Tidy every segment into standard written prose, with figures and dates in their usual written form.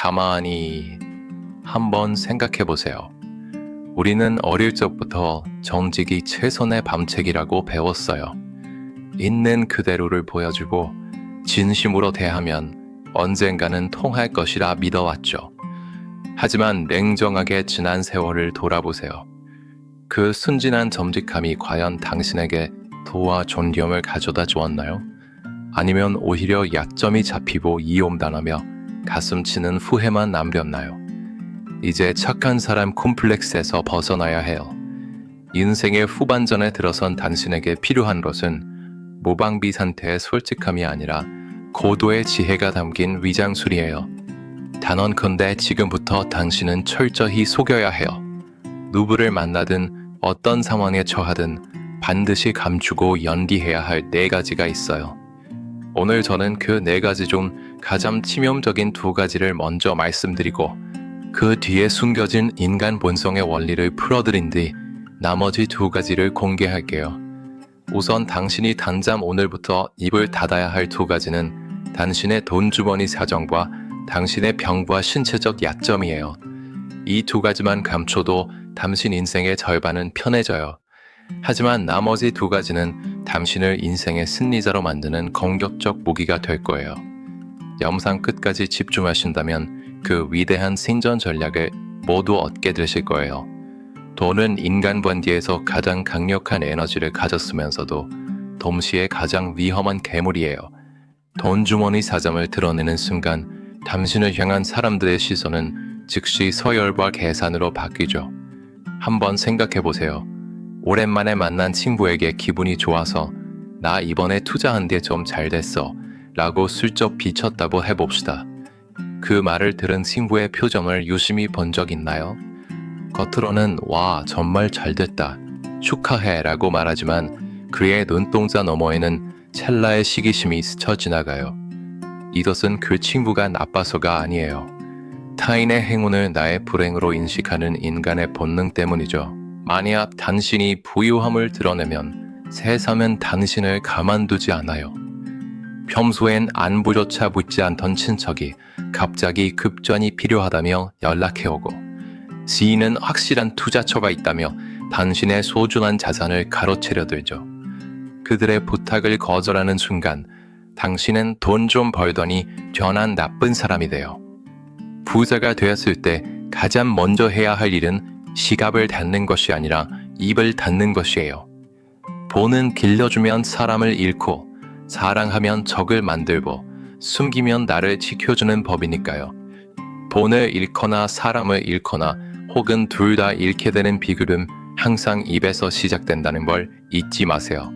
가만히 한번 생각해 보세요. 우리는 어릴 적부터 정직이 최선의 방책이라고 배웠어요. 있는 그대로를 보여주고 진심으로 대하면 언젠가는 통할 것이라 믿어왔죠. 하지만 냉정하게 지난 세월을 돌아보세요. 그 순진한 정직함이 과연 당신에게 도와 존경을 가져다 주었나요? 아니면 오히려 약점이 잡히고 이용당하며 가슴 치는 후회만 남겼나요? 이제 착한 사람 콤플렉스에서 벗어나야 해요. 인생의 후반전에 들어선 당신에게 필요한 것은 무방비 상태의 솔직함이 아니라 고도의 지혜가 담긴 위장술이에요. 단언컨대 지금부터 당신은 철저히 속여야 해요. 누구를 만나든 어떤 상황에 처하든 반드시 감추고 연기해야 할 4가지가 있어요. 오늘 저는 그 4가지 중 가장 치명적인 2가지를 먼저 말씀드리고 그 뒤에 숨겨진 인간 본성의 원리를 풀어드린 뒤 나머지 2가지를 공개할게요. 우선 당신이 당장 오늘부터 입을 닫아야 할 2가지는 당신의 돈주머니 사정과 당신의 병과 신체적 약점이에요. 이 2가지만 감춰도 당신 인생의 절반은 편해져요. 하지만 나머지 2가지는 당신을 인생의 승리자로 만드는 공격적 무기가 될 거예요. 영상 끝까지 집중하신다면 그 위대한 생존 전략을 모두 얻게 되실 거예요. 돈은 인간 관계에서 가장 강력한 에너지를 가졌으면서도 동시에 가장 위험한 괴물이에요. 돈 주머니 사정을 드러내는 순간 당신을 향한 사람들의 시선은 즉시 서열과 계산으로 바뀌죠. 한번 생각해 보세요. 오랜만에 만난 친구에게 기분이 좋아서 나 이번에 투자한 데 좀 잘 됐어 라고 슬쩍 비쳤다고 해봅시다. 그 말을 들은 친구의 표정을 유심히 본 적 있나요? 겉으로는 와 정말 잘 됐다 축하해 라고 말하지만 그의 눈동자 너머에는 찰나의 시기심이 스쳐 지나가요. 이것은 그 친구가 나빠서가 아니에요. 타인의 행운을 나의 불행으로 인식하는 인간의 본능 때문이죠. 만약 당신이 부유함을 드러내면 세상은 당신을 가만두지 않아요. 평소엔 안부조차 묻지 않던 친척이 갑자기 급전이 필요하다며 연락해오고 지인은 확실한 투자처가 있다며 당신의 소중한 자산을 가로채려 들죠. 그들의 부탁을 거절하는 순간 당신은 돈 좀 벌더니 변한 나쁜 사람이 돼요. 부자가 되었을 때 가장 먼저 해야 할 일은 지갑을 닫는 것이 아니라 입을 닫는 것이에요. 본은 길러주면 사람을 잃고 사랑하면 적을 만들고 숨기면 나를 지켜주는 법이니까요. 본을 잃거나 사람을 잃거나 혹은 둘 다 잃게 되는 비결은 항상 입에서 시작된다는 걸 잊지 마세요.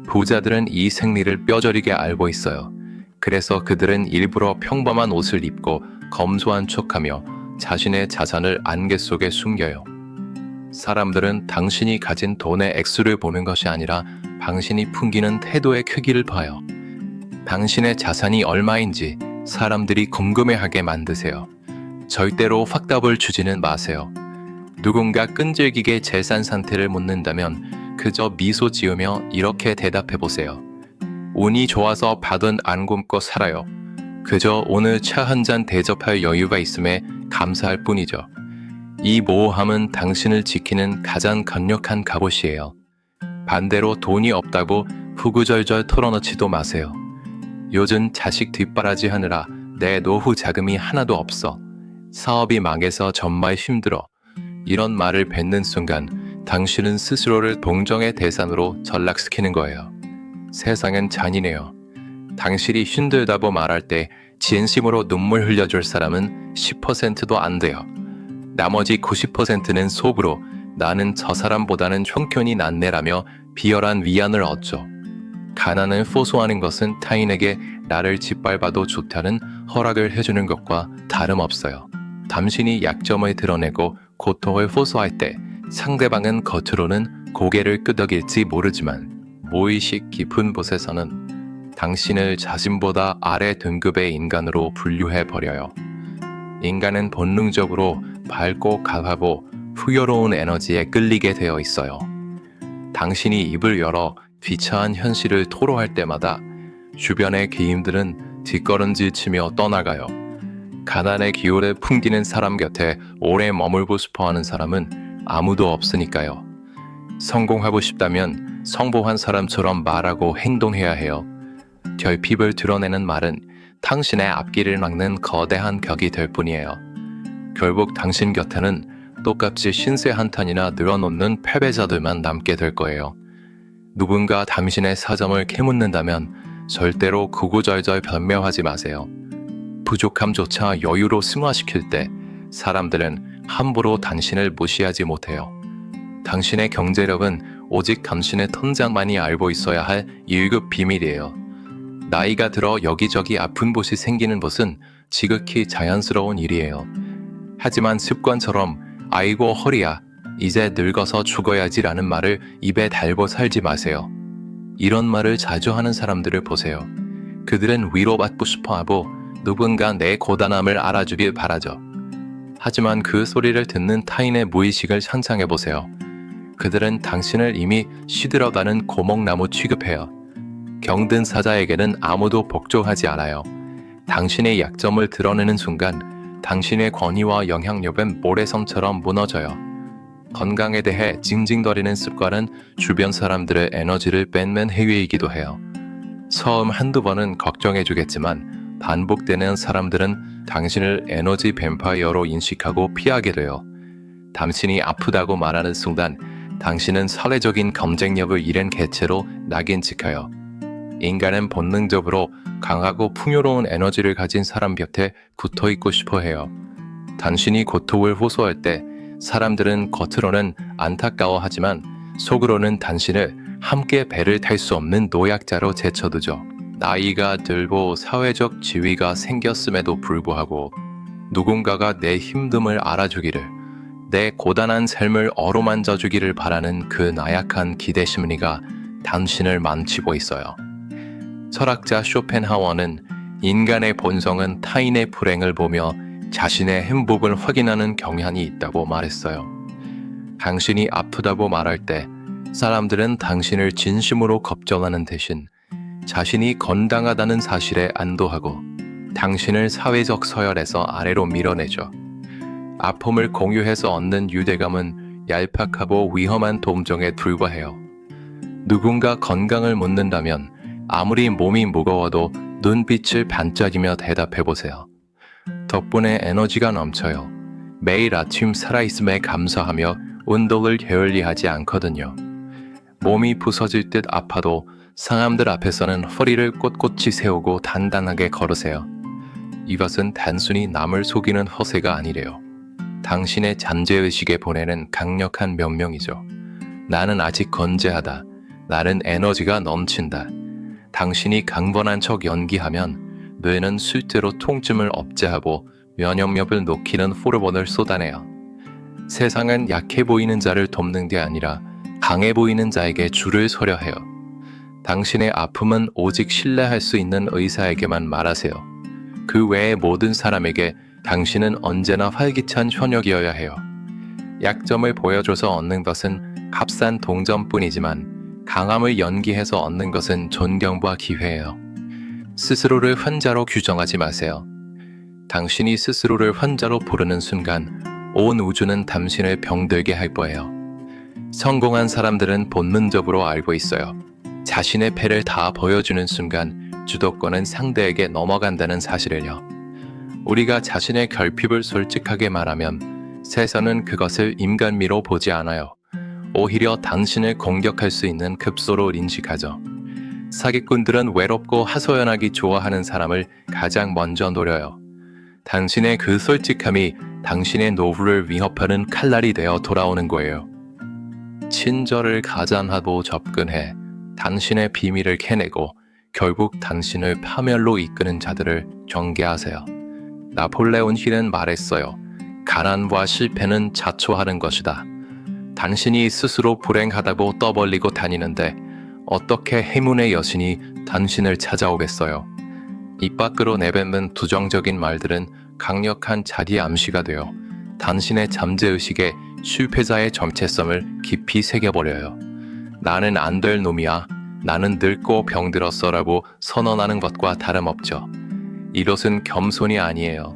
부자들은 이 생리를 뼈저리게 알고 있어요. 그래서 그들은 일부러 평범한 옷을 입고 검소한 척하며 자신의 자산을 안개 속에 숨겨요. 사람들은 당신이 가진 돈의 액수를 보는 것이 아니라 당신이 풍기는 태도의 크기를 봐요. 당신의 자산이 얼마인지 사람들이 궁금해하게 만드세요. 절대로 확답을 주지는 마세요. 누군가 끈질기게 재산 상태를 묻는다면 그저 미소 지으며 이렇게 대답해 보세요. 운이 좋아서 밥은 안 굶고 살아요. 그저 오늘 차 한 잔 대접할 여유가 있음에 감사할 뿐이죠. 이 모호함은 당신을 지키는 가장 강력한 갑옷이에요. 반대로 돈이 없다고 후구절절 털어놓지도 마세요. 요즘 자식 뒷바라지 하느라 내 노후 자금이 하나도 없어. 사업이 망해서 정말 힘들어. 이런 말을 뱉는 순간 당신은 스스로를 동정의 대상으로 전락시키는 거예요. 세상은 잔인해요. 당신이 힘들다고 말할 때 진심으로 눈물 흘려줄 사람은 10%도 안 돼요. 나머지 90%는 속으로 나는 저 사람보다는 형편이 낫네라며 비열한 위안을 얻죠. 가난을 호소하는 것은 타인에게 나를 짓밟아도 좋다는 허락을 해주는 것과 다름없어요. 당신이 약점을 드러내고 고통을 호소할 때 상대방은 겉으로는 고개를 끄덕일지 모르지만 무의식 깊은 곳에서는 당신을 자신보다 아래 등급의 인간으로 분류해버려요. 인간은 본능적으로 밝고 강하고 풍요로운 에너지에 끌리게 되어 있어요. 당신이 입을 열어 비참한 현실을 토로할 때마다 주변의 기임들은 뒷걸음질 치며 떠나가요. 가난의 기운을 풍기는 사람 곁에 오래 머물고 싶어하는 사람은 아무도 없으니까요. 성공하고 싶다면 성공한 사람처럼 말하고 행동해야 해요. 결핍을 드러내는 말은 당신의 앞길을 막는 거대한 벽이 될 뿐이에요. 결국 당신 곁에는 똑같이 신세 한탄이나 늘어놓는 패배자들만 남게 될 거예요. 누군가 당신의 사정을 캐묻는다면 절대로 구구절절 변명하지 마세요. 부족함조차 여유로 승화시킬 때 사람들은 함부로 당신을 무시하지 못해요. 당신의 경제력은 오직 당신의 통장만이 알고 있어야 할 1급 비밀이에요. 나이가 들어 여기저기 아픈 곳이 생기는 것은 지극히 자연스러운 일이에요. 하지만 습관처럼 아이고 허리야, 이제 늙어서 죽어야지라는 말을 입에 달고 살지 마세요. 이런 말을 자주 하는 사람들을 보세요. 그들은 위로받고 싶어하고 누군가 내 고단함을 알아주길 바라죠. 하지만 그 소리를 듣는 타인의 무의식을 상상해보세요. 그들은 당신을 이미 시들어가는 고목나무 취급해요. 병든 사자에게는 아무도 복종하지 않아요. 당신의 약점을 드러내는 순간 당신의 권위와 영향력은 모래성처럼 무너져요. 건강에 대해 징징거리는 습관은 주변 사람들의 에너지를 뺏는 행위이기도 해요. 처음 한두 번은 걱정해주겠지만 반복되는 사람들은 당신을 에너지 뱀파이어로 인식하고 피하게 돼요. 당신이 아프다고 말하는 순간 당신은 사회적인 경쟁력을 잃은 개체로 낙인 찍혀요. 인간은 본능적으로 강하고 풍요로운 에너지를 가진 사람 곁에 붙어있고 싶어 해요. 당신이 고통을 호소할 때 사람들은 겉으로는 안타까워하지만 속으로는 당신을 함께 배를 탈 수 없는 노약자로 제쳐두죠. 나이가 들고 사회적 지위가 생겼음에도 불구하고 누군가가 내 힘듦을 알아주기를, 내 고단한 삶을 어루만져주기를 바라는 그 나약한 기대 심리가 당신을 망치고 있어요. 철학자 쇼펜하워는 인간의 본성은 타인의 불행을 보며 자신의 행복을 확인하는 경향이 있다고 말했어요. 당신이 아프다고 말할 때 사람들은 당신을 진심으로 걱정하는 대신 자신이 건강하다는 사실에 안도하고 당신을 사회적 서열에서 아래로 밀어내죠. 아픔을 공유해서 얻는 유대감은 얄팍하고 위험한 동정에 불과해요. 누군가 건강을 묻는다면 아무리 몸이 무거워도 눈빛을 반짝이며 대답해보세요. 덕분에 에너지가 넘쳐요. 매일 아침 살아있음에 감사하며 운동을 게을리하지 않거든요. 몸이 부서질 듯 아파도 사람들 앞에서는 허리를 꼿꼿이 세우고 단단하게 걸으세요. 이것은 단순히 남을 속이는 허세가 아니래요. 당신의 잠재의식에 보내는 강력한 명령이죠. 나는 아직 건재하다. 나는 에너지가 넘친다. 당신이 강건한 척 연기하면 뇌는 실제로 통증을 억제하고 면역력을 높이는 호르몬을 쏟아내요. 세상은 약해 보이는 자를 돕는 게 아니라 강해 보이는 자에게 줄을 서려 해요. 당신의 아픔은 오직 신뢰할 수 있는 의사에게만 말하세요. 그 외의 모든 사람에게 당신은 언제나 활기찬 현역이어야 해요. 약점을 보여줘서 얻는 것은 값싼 동전뿐이지만 강함을 연기해서 얻는 것은 존경과 기회예요. 스스로를 환자로 규정하지 마세요. 당신이 스스로를 환자로 부르는 순간 온 우주는 당신을 병들게 할 거예요. 성공한 사람들은 본능적으로 알고 있어요. 자신의 패를 다 보여주는 순간 주도권은 상대에게 넘어간다는 사실을요. 우리가 자신의 결핍을 솔직하게 말하면 세상은 그것을 인간미로 보지 않아요. 오히려 당신을 공격할 수 있는 급소로 인식하죠. 사기꾼들은 외롭고 하소연하기 좋아하는 사람을 가장 먼저 노려요. 당신의 그 솔직함이 당신의 노후를 위협하는 칼날이 되어 돌아오는 거예요. 친절을 가장하고 접근해 당신의 비밀을 캐내고 결국 당신을 파멸로 이끄는 자들을 경계하세요. 나폴레온 힐은 말했어요. 가난과 실패는 자초하는 것이다. 당신이 스스로 불행하다고 떠벌리고 다니는데 어떻게 행운의 여신이 당신을 찾아오겠어요? 입 밖으로 내뱉는 부정적인 말들은 강력한 자기 암시가 되어 당신의 잠재의식에 실패자의 정체성을 깊이 새겨버려요. 나는 안 될 놈이야. 나는 늙고 병들었어라고 선언하는 것과 다름없죠. 이것은 겸손이 아니에요.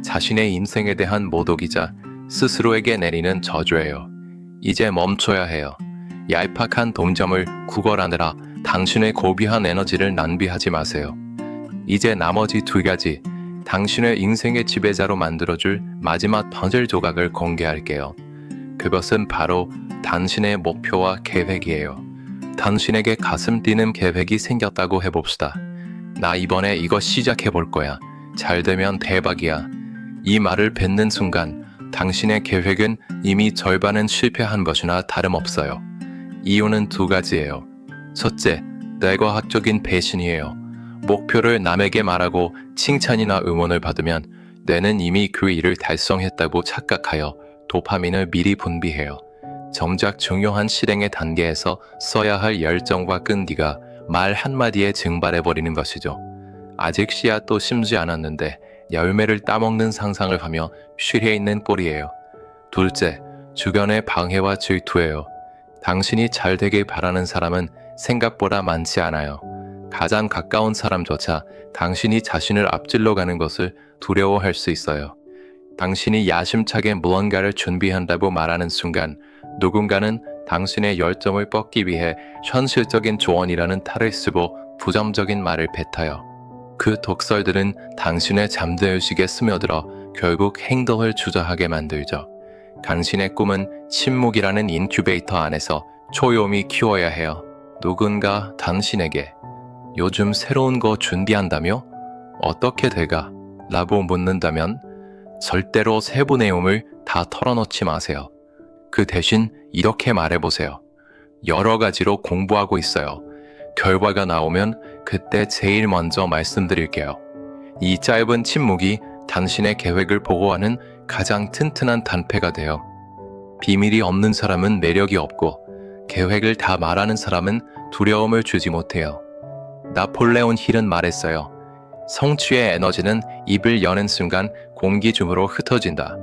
자신의 인생에 대한 모독이자 스스로에게 내리는 저주예요. 이제 멈춰야 해요. 얄팍한 동점을 구걸하느라 당신의 고귀한 에너지를 낭비하지 마세요. 이제 나머지 두 가지, 당신의 인생의 지배자로 만들어줄 마지막 퍼즐 조각을 공개할게요. 그것은 바로 당신의 목표와 계획이에요. 당신에게 가슴 뛰는 계획이 생겼다고 해봅시다. 나 이번에 이거 시작해볼 거야. 잘 되면 대박이야. 이 말을 뱉는 순간 당신의 계획은 이미 절반은 실패한 것이나 다름없어요. 이유는 두 가지예요. 첫째, 뇌과학적인 배신이에요. 목표를 남에게 말하고 칭찬이나 응원을 받으면 뇌는 이미 그 일을 달성했다고 착각하여 도파민을 미리 분비해요. 정작 중요한 실행의 단계에서 써야 할 열정과 끈기가 말 한마디에 증발해버리는 것이죠. 아직 씨앗도 심지 않았는데 열매를 따먹는 상상을 하며 쉬려 있는 꼴이에요. 둘째, 주변의 방해와 질투예요. 당신이 잘 되길 바라는 사람은 생각보다 많지 않아요. 가장 가까운 사람조차 당신이 자신을 앞질러 가는 것을 두려워할 수 있어요. 당신이 야심차게 무언가를 준비한다고 말하는 순간 누군가는 당신의 열정을 뻗기 위해 현실적인 조언이라는 탈을 쓰고 부정적인 말을 뱉어요. 그 독설들은 당신의 잠재의식에 스며들어 결국 행동을 주저하게 만들죠. 당신의 꿈은 침묵이라는 인큐베이터 안에서 조용히 키워야 해요. 누군가 당신에게 요즘 새로운 거 준비한다며? 어떻게 돼가? 라고 묻는다면 절대로 세부 내용을 다 털어놓지 마세요. 그 대신 이렇게 말해보세요. 여러 가지로 공부하고 있어요. 결과가 나오면 그때 제일 먼저 말씀드릴게요. 이 짧은 침묵이 당신의 계획을 보고하는 가장 튼튼한 단패가 돼요. 비밀이 없는 사람은 매력이 없고 계획을 다 말하는 사람은 두려움을 주지 못해요. 나폴레온 힐은 말했어요. 성취의 에너지는 입을 여는 순간 공기중으로 흩어진다.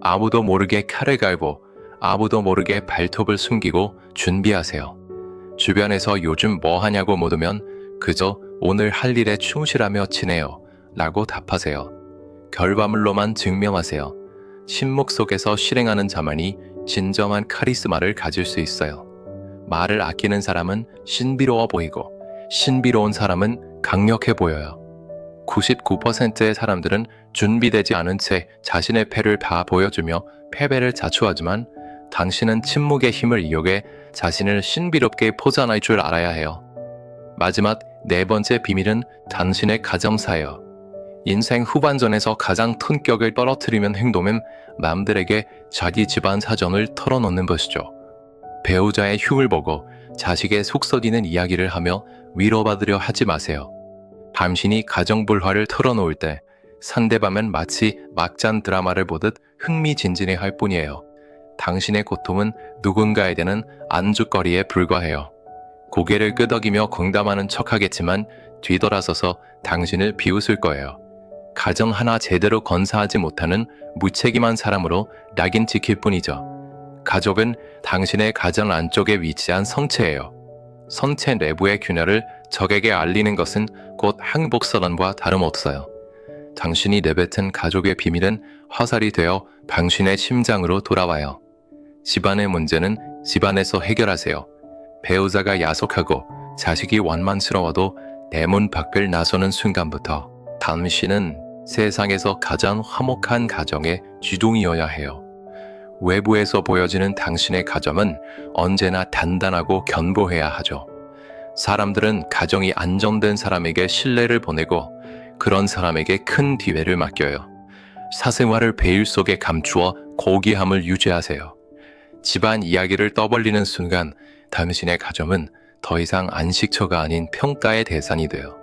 아무도 모르게 칼을 갈고 아무도 모르게 발톱을 숨기고 준비하세요. 주변에서 요즘 뭐 하냐고 물으면 그저 오늘 할 일에 충실하며 지내요 라고 답하세요. 결과물로만 증명하세요. 침묵 속에서 실행하는 자만이 진정한 카리스마를 가질 수 있어요. 말을 아끼는 사람은 신비로워 보이고 신비로운 사람은 강력해 보여요. 99%의 사람들은 준비되지 않은 채 자신의 패를 다 보여주며 패배를 자초하지만 당신은 침묵의 힘을 이용해 자신을 신비롭게 포장할 줄 알아야 해요. 마지막 네 번째 비밀은 당신의 가정사예요. 인생 후반전에서 가장 품격을 떨어뜨리는 행동은 남들에게 자기 집안 사정을 털어놓는 것이죠. 배우자의 흉을 보고 자식의 속 썩이는 이야기를 하며 위로받으려 하지 마세요. 당신이 가정 불화를 털어놓을 때 상대방은 마치 막장 드라마를 보듯 흥미진진해할 뿐이에요. 당신의 고통은 누군가에게는 안주거리에 불과해요. 고개를 끄덕이며 공감하는 척하겠지만 뒤돌아서서 당신을 비웃을 거예요. 가정 하나 제대로 건사하지 못하는 무책임한 사람으로 낙인 찍힐 뿐이죠. 가족은 당신의 가정 안쪽에 위치한 성체예요. 성체 내부의 균열을 적에게 알리는 것은 곧 항복선언과 다름없어요. 당신이 내뱉은 가족의 비밀은 화살이 되어 당신의 심장으로 돌아와요. 집안의 문제는 집안에서 해결하세요. 배우자가 야속하고 자식이 원망스러워도 대문 밖을 나서는 순간부터 당신은 세상에서 가장 화목한 가정의 주동이어야 해요. 외부에서 보여지는 당신의 가정은 언제나 단단하고 견고해야 하죠. 사람들은 가정이 안정된 사람에게 신뢰를 보내고 그런 사람에게 큰 기회를 맡겨요. 사생활을 베일 속에 감추어 고귀함을 유지하세요. 집안 이야기를 떠벌리는 순간 당신의 가정은 더 이상 안식처가 아닌 평가의 대상이 돼요.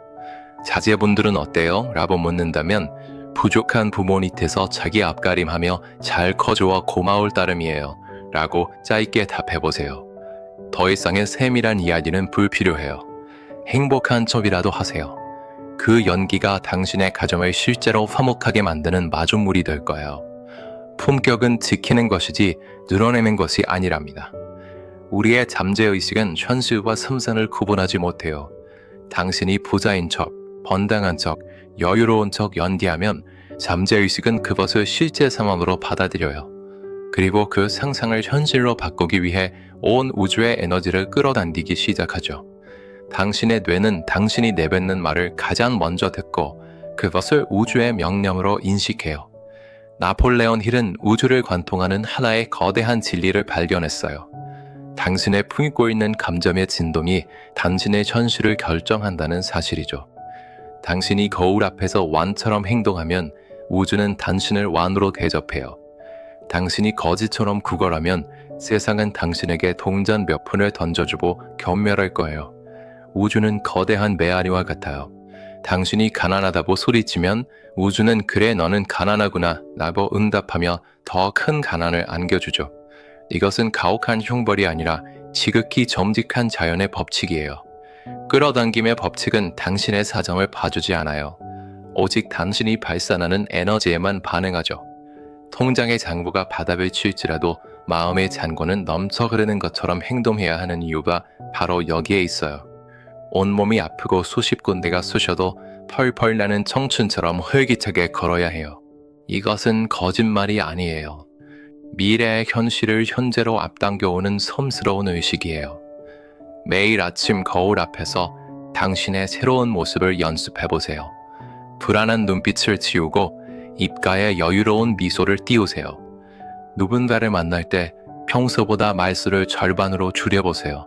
자제분들은 어때요? 라고 묻는다면 부족한 부모 밑에서 자기 앞가림하며 잘 커줘와 고마울 따름이에요 라고 짧게 답해보세요. 더 이상의 세밀한 이야기는 불필요해요. 행복한 척이라도 하세요. 그 연기가 당신의 가정을 실제로 화목하게 만드는 마중물이 될 거예요. 품격은 지키는 것이지 늘어내는 것이 아니랍니다. 우리의 잠재의식은 현실과 상상을 구분하지 못해요. 당신이 부자인 척, 번당한 척, 여유로운 척 연기하면 잠재의식은 그것을 실제 상황으로 받아들여요. 그리고 그 상상을 현실로 바꾸기 위해 온 우주의 에너지를 끌어당기기 시작하죠. 당신의 뇌는 당신이 내뱉는 말을 가장 먼저 듣고 그것을 우주의 명령으로 인식해요. 나폴레온 힐은 우주를 관통하는 하나의 거대한 진리를 발견했어요. 당신의 품고 있는 감정의 진동이 당신의 현실을 결정한다는 사실이죠. 당신이 거울 앞에서 완처럼 행동하면 우주는 당신을 완으로 대접해요. 당신이 거지처럼 구걸하면 세상은 당신에게 동전 몇 푼을 던져주고 경멸할 거예요. 우주는 거대한 메아리와 같아요. 당신이 가난하다고 소리치면 우주는 그래 너는 가난하구나 라고 응답하며 더 큰 가난을 안겨주죠. 이것은 가혹한 형벌이 아니라 지극히 정직한 자연의 법칙이에요. 끌어당김의 법칙은 당신의 사정을 봐주지 않아요. 오직 당신이 발산하는 에너지에만 반응하죠. 통장의 잔고가 바닥을 칠지라도 마음의 잔고는 넘쳐 흐르는 것처럼 행동해야 하는 이유가 바로 여기에 있어요. 온몸이 아프고 수십 군데가 쑤셔도 펄펄 나는 청춘처럼 활기차게 걸어야 해요. 이것은 거짓말이 아니에요. 미래의 현실을 현재로 앞당겨오는 섬스러운 의식이에요. 매일 아침 거울 앞에서 당신의 새로운 모습을 연습해보세요. 불안한 눈빛을 지우고 입가에 여유로운 미소를 띄우세요. 누군가를 만날 때 평소보다 말수를 절반으로 줄여보세요.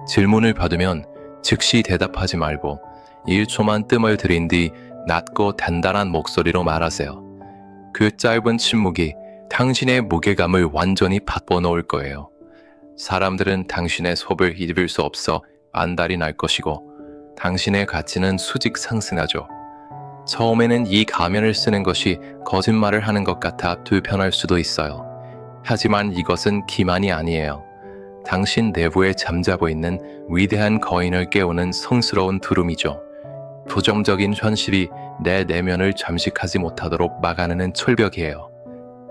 질문을 받으면 즉시 대답하지 말고 1초만 뜸을 들인 뒤 낮고 단단한 목소리로 말하세요. 그 짧은 침묵이 당신의 무게감을 완전히 바꿔놓을 거예요. 사람들은 당신의 속을 잊을 수 없어 안달이 날 것이고 당신의 가치는 수직 상승하죠. 처음에는 이 가면을 쓰는 것이 거짓말을 하는 것 같아 불편할 수도 있어요. 하지만 이것은 기만이 아니에요. 당신 내부에 잠자고 있는 위대한 거인을 깨우는 성스러운 두름이죠. 부정적인 현실이 내 내면을 잠식하지 못하도록 막아내는 철벽이에요.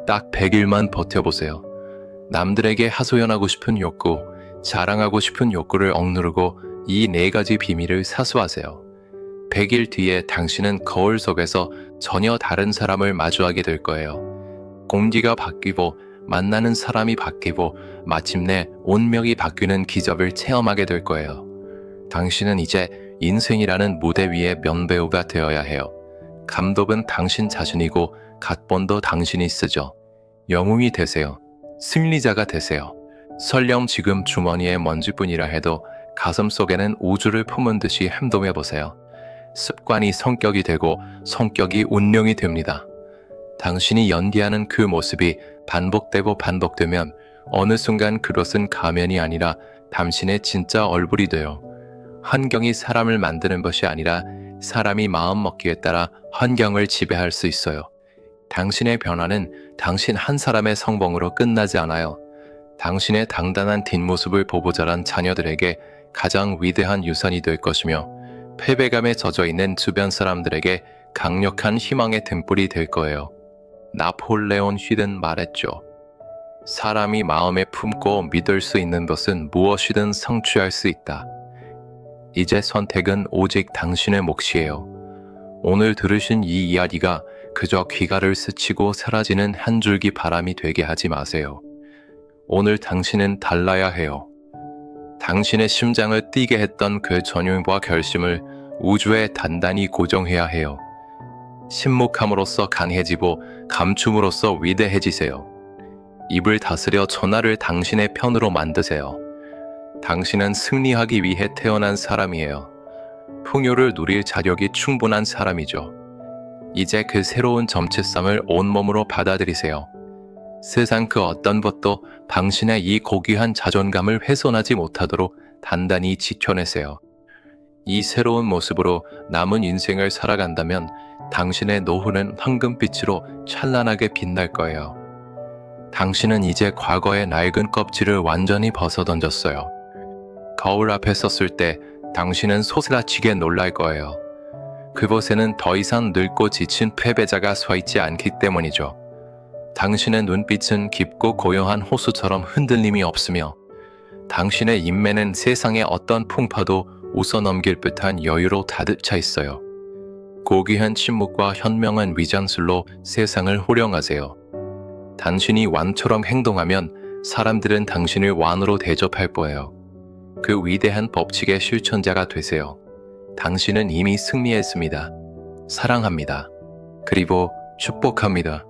딱 100일만 버텨보세요. 남들에게 하소연하고 싶은 욕구, 자랑하고 싶은 욕구를 억누르고 이 4가지 비밀을 사수하세요. 100일 뒤에 당신은 거울 속에서 전혀 다른 사람을 마주하게 될 거예요. 공기가 바뀌고 만나는 사람이 바뀌고 마침내 운명이 바뀌는 기적을 체험하게 될 거예요. 당신은 이제 인생이라는 무대 위의 명배우가 되어야 해요. 감독은 당신 자신이고 각본도 당신이 쓰죠. 영웅이 되세요. 승리자가 되세요. 설령 지금 주머니에 먼지뿐이라 해도 가슴 속에는 우주를 품은 듯이 행동해 보세요. 습관이 성격이 되고 성격이 운명이 됩니다. 당신이 연기하는 그 모습이 반복되고 반복되면 어느 순간 그것은 가면이 아니라 당신의 진짜 얼굴이 돼요. 환경이 사람을 만드는 것이 아니라 사람이 마음먹기에 따라 환경을 지배할 수 있어요. 당신의 변화는 당신 한 사람의 성공으로 끝나지 않아요. 당신의 당당한 뒷모습을 보고 자란 자녀들에게 가장 위대한 유산이 될 것이며 패배감에 젖어 있는 주변 사람들에게 강력한 희망의 등불이 될 거예요. 나폴레온 힐은 말했죠. 사람이 마음에 품고 믿을 수 있는 것은 무엇이든 성취할 수 있다. 이제 선택은 오직 당신의 몫이에요. 오늘 들으신 이 이야기가 그저 귀가를 스치고 사라지는 한 줄기 바람이 되게 하지 마세요. 오늘 당신은 달라야 해요. 당신의 심장을 뛰게 했던 그 전율과 결심을 우주에 단단히 고정해야 해요. 신목함으로써 강해지고 감춤으로써 위대해지세요. 입을 다스려 전화를 당신의 편으로 만드세요. 당신은 승리하기 위해 태어난 사람이에요. 풍요를 누릴 자격이 충분한 사람이죠. 이제 그 새로운 정체성을 온몸으로 받아들이세요. 세상 그 어떤 것도 당신의 이 고귀한 자존감을 훼손하지 못하도록 단단히 지켜내세요. 이 새로운 모습으로 남은 인생을 살아간다면 당신의 노후는 황금빛으로 찬란하게 빛날 거예요. 당신은 이제 과거의 낡은 껍질을 완전히 벗어던졌어요. 거울 앞에 섰을 때 당신은 소스라치게 놀랄 거예요. 그곳에는 더 이상 늙고 지친 패배자가 서 있지 않기 때문이죠. 당신의 눈빛은 깊고 고요한 호수처럼 흔들림이 없으며 당신의 인매는 세상의 어떤 풍파도 웃어넘길 듯한 여유로 가득 차 있어요. 고귀한 침묵과 현명한 위장술로 세상을 호령하세요. 당신이 왕처럼 행동하면 사람들은 당신을 왕으로 대접할 거예요. 그 위대한 법칙의 실천자가 되세요. 당신은 이미 승리했습니다. 사랑합니다. 그리고 축복합니다.